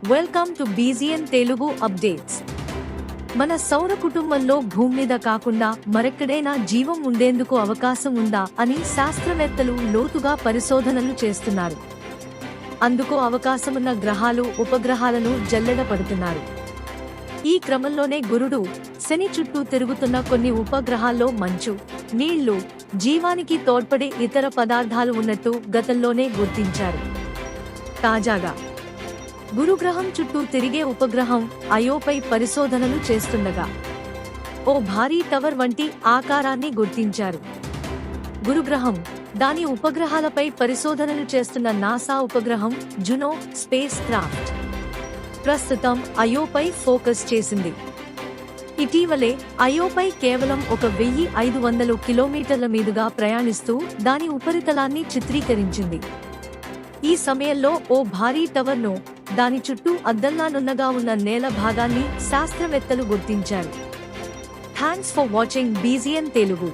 Welcome to బీజీఎన్ Telugu updates. మన సౌర కుటుంబంలో భూమి మీద కాకుండా మరెక్కడైనా జీవం ఉండేందుకు అవకాశం ఉందా అని శాస్త్రవేత్తలు లోతుగా పరిశోధనలు చేస్తున్నారు. అందుకు అవకాశమున్న గ్రహాలు, ఉపగ్రహాలను జల్లెడ పడుతున్నారు. ఈ క్రమంలోనే గురుడు, శని చుట్టూ తిరుగుతున్న కొన్ని ఉపగ్రహాల్లో మంచు, నీళ్లు, జీవానికి తోడ్పడే ఇతర పదార్థాలు ఉన్నట్టు గతంలోనే గుర్తించారు. తాజాగా గురుగ్రహం చుట్టూ తిరిగే ఉపగ్రహం అయోపై పరిశోధనలు చేస్తుండగా ఓ భారీ టవర్ వంటి ఆకారాన్ని గుర్తించారు. గురుగ్రహం, దాని ఉపగ్రహాలపై పరిశోధనలు చేస్తున్న నాసా ఉపగ్రహం జునో స్పేస్ క్రాఫ్ట్ ప్రస్తుతం అయోపై ఫోకస్ చేసింది. ఇటీవలే అయోపై కేవలం 1500 కిలోమీటర్ల మీదుగా ప్రయాణిస్తూ దాని ఉపరితలాన్ని చిత్రీకరించింది. ఈ సమయంలో ఓ భారీ టవర్ను, దాని చుట్టూ అద్దంలా నున్నగా ఉన్న నేల భాగాన్ని శాస్త్రవేత్తలు గుర్తించారు. Thanks for watching బీజీఎన్ Telugu.